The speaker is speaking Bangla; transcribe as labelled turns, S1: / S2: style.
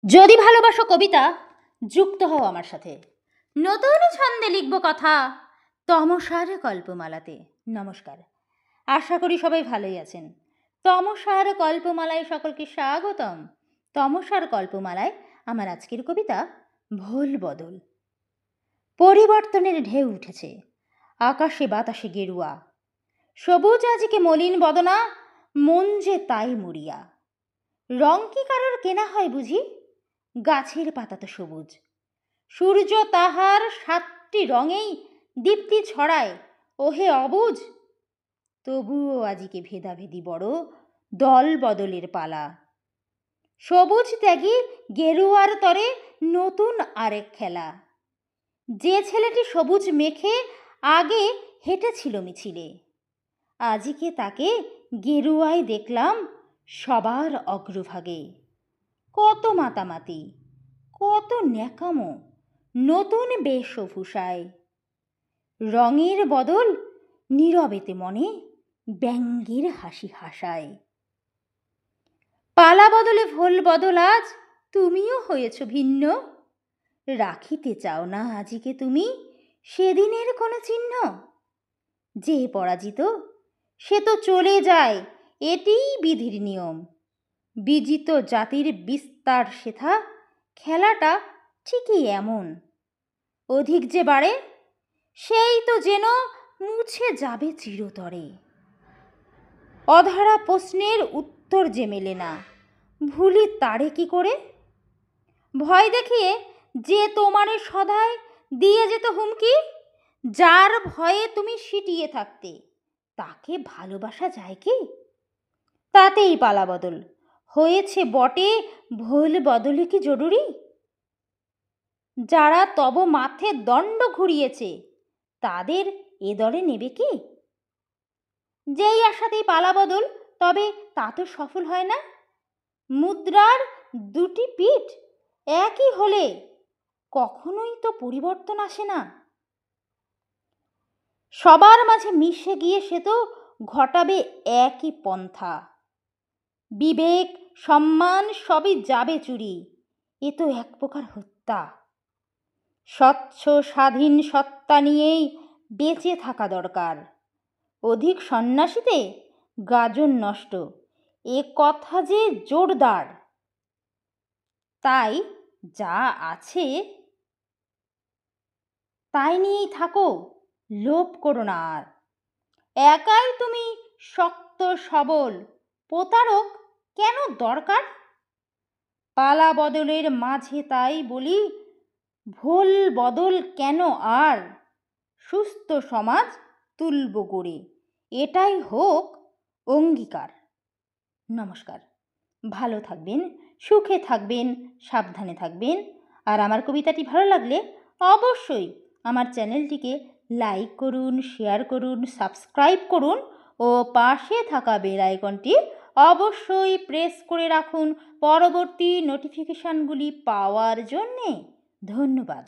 S1: যদি ভালোবাসো কবিতা যুক্ত হও আমার সাথে। নতুন ছন্দে লিখব কথা তমসার কল্পমালাতে। নমস্কার, আশা করি সবাই ভালোই আছেন। তমসার কল্পমালায় সকলকে স্বাগতম। তমসার কল্পমালায় আমার আজকের কবিতা ভোল বদল। পরিবর্তনের ঢেউ উঠেছে, আকাশে বাতাসে গেরুয়া, সবুজ আজকে মলিন বদনা, মন যে তাই মরিয়া। রং কি কারোর কেনা হয় বুঝি? গাছের পাতা তো সবুজ, সূর্য তাহার 7টি রঙেই দীপ্তি ছড়ায়, ওহে অবুঝ। তবুও আজিকে ভেদাভেদি বড়, দল বদলের পালা। সবুজ ত্যাগী গেরুয়ার তরে নতুন আরেক খেলা। যে ছেলেটি সবুজ মেখে আগে হেঁটেছিল মিছিলে, আজিকে তাকে গেরুয়ায় দেখলাম সবার অগ্রভাগে। কত মাতামাতি, কত ন্যাকামো, নতুন বেশভূষায়। রঙের বদল নীরবেতে মনে ব্যঙ্গের হাসি হাসায়। পালা বদলে ভোল বদল আজ তুমিও হয়েছ ভিন্ন। রাখিতে চাও না আজিকে তুমি সেদিনের কোনো চিহ্ন। যে পরাজিত সে তো চলে যায়, এটিই বিধির নিয়ম। বিজিত জাতির বিস্তার সেথা, খেলাটা ঠিকই এমন। অধিক যে বাড়ে সেই তো যেন মুছে যাবে চিরতরে। অধরা প্রশ্নের উত্তর যে মেলে না, ভুলি তারে কি করে? ভয় দেখিয়ে যে তোমারে সদায় দিয়ে যেত হুমকি, যার ভয়ে তুমি সিটিয়ে থাকতে, তাকে ভালোবাসা যায় কি? তাতেই পালা বদল হয়েছে বটে, ভোল বদলে কি জরুরি? যারা তব মাথে দণ্ড ঘুরিয়েছে, তাদের এ দলে নেবে কি? যেই আশাতেই পালা বদল, তবে তা তো সফল হয় না। মুদ্রার দুটি পিঠ একই হলে কখনোই তো পরিবর্তন আসে না। সবার মাঝে মিশে গিয়ে সে তো ঘটাবে একই পন্থা। বিবেক সম্মান সবই যাবে চুরি, এ তো এক প্রকার হত্যা। স্বচ্ছ স্বাধীন সত্তা নিয়েই বেঁচে থাকা দরকার। অধিক সন্ন্যাসীতে গাজন নষ্ট, এ কথা যে জোরদার। তাই যা আছে তাই নিয়েই থাকো, লোভ করো না আর। একাই তুমি শক্ত সবল, প্রতারক কেন দরকার? পালা বদলের মাঝে তাই বলি, ভোল বদল কেন আর? সুস্থ সমাজ তুলব গড়ে, এটাই হোক অঙ্গীকার। নমস্কার, ভালো থাকবেন, সুখে থাকবেন, সাবধানে থাকবেন। আর আমার কবিতাটি ভালো লাগলে অবশ্যই আমার চ্যানেলটিকে লাইক করুন, শেয়ার করুন, সাবস্ক্রাইব করুন ও পাশে থাকা বেল আইকনটি অবশ্যই প্রেস করে রাখুন পরবর্তী নোটিফিকেশানগুলি পাওয়ার জন্যে। ধন্যবাদ।